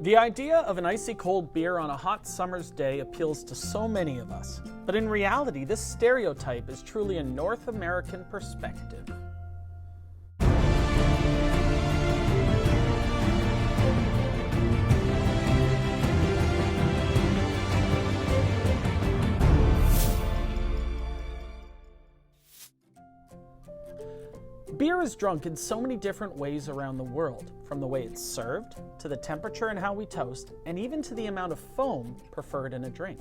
The idea of an icy cold beer on a hot summer's day appeals to so many of us, but in reality, this stereotype is truly a North American perspective. Beer is drunk in so many different ways around the world, from the way it's served, to the temperature and how we toast, and even to the amount of foam preferred in a drink.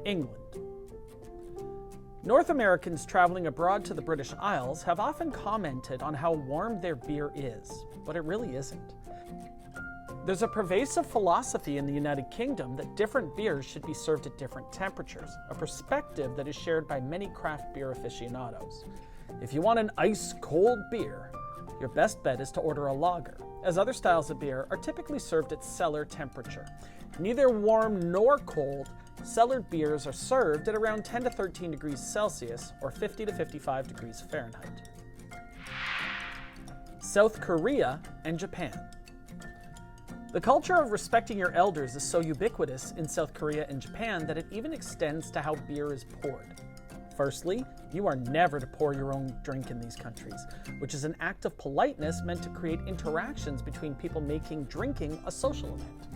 England. North Americans traveling abroad to the British Isles have often commented on how warm their beer is, but it really isn't. There's a pervasive philosophy in the United Kingdom that different beers should be served at different temperatures, a perspective that is shared by many craft beer aficionados. If you want an ice-cold beer, your best bet is to order a lager, as other styles of beer are typically served at cellar temperature. Neither warm nor cold, cellared beers are served at around 10 to 13 degrees Celsius or 50 to 55 degrees Fahrenheit. South Korea and Japan. The culture of respecting your elders is so ubiquitous in South Korea and Japan that it even extends to how beer is poured. Firstly, you are never to pour your own drink in these countries, which is an act of politeness meant to create interactions between people making drinking a social event.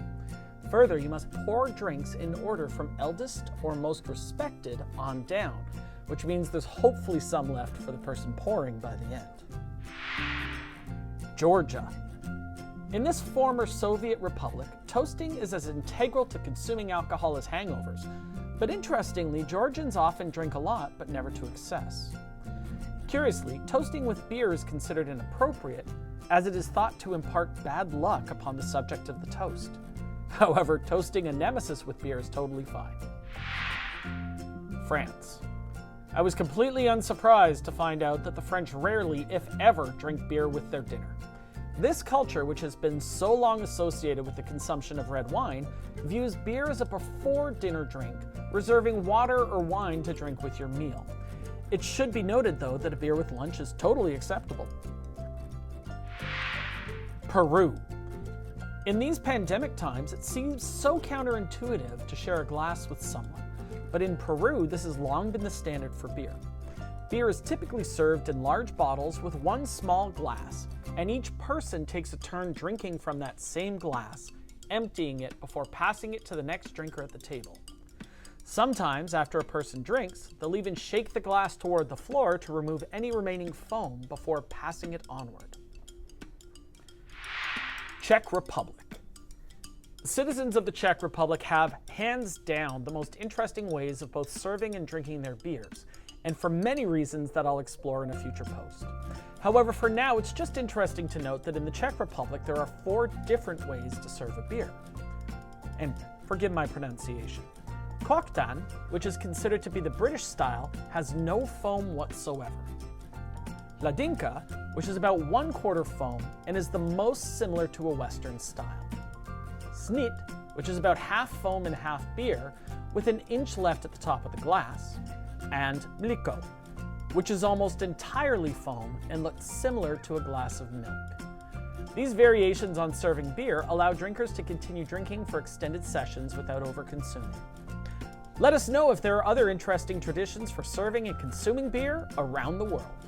Further, you must pour drinks in order from eldest or most respected on down, which means there's hopefully some left for the person pouring by the end. Georgia. In this former Soviet republic, toasting is as integral to consuming alcohol as hangovers. But interestingly, Georgians often drink a lot, but never to excess. Curiously, toasting with beer is considered inappropriate, as it is thought to impart bad luck upon the subject of the toast. However, toasting a nemesis with beer is totally fine. France. I was completely unsurprised to find out that the French rarely, if ever, drink beer with their dinner. This culture, which has been so long associated with the consumption of red wine, views beer as a before-dinner drink, reserving water or wine to drink with your meal. It should be noted, though, that a beer with lunch is totally acceptable. Peru. In these pandemic times, it seems so counterintuitive to share a glass with someone. But in Peru, this has long been the standard for beer. Beer is typically served in large bottles with one small glass, and each person takes a turn drinking from that same glass, emptying it before passing it to the next drinker at the table. Sometimes, after a person drinks, they'll even shake the glass toward the floor to remove any remaining foam before passing it onward. Czech Republic. Citizens of the Czech Republic have, hands down, the most interesting ways of both serving and drinking their beers, and for many reasons that I'll explore in a future post. However, for now, it's just interesting to note that in the Czech Republic, there are 4 different ways to serve a beer. And forgive my pronunciation. Koktan, which is considered to be the British style, has no foam whatsoever. Ladinka, which is about 1/4 foam and is the most similar to a Western style. Snit, which is about half foam and half beer, with an inch left at the top of the glass. And mliko, which is almost entirely foam and looks similar to a glass of milk. These variations on serving beer allow drinkers to continue drinking for extended sessions without overconsuming. Let us know if there are other interesting traditions for serving and consuming beer around the world.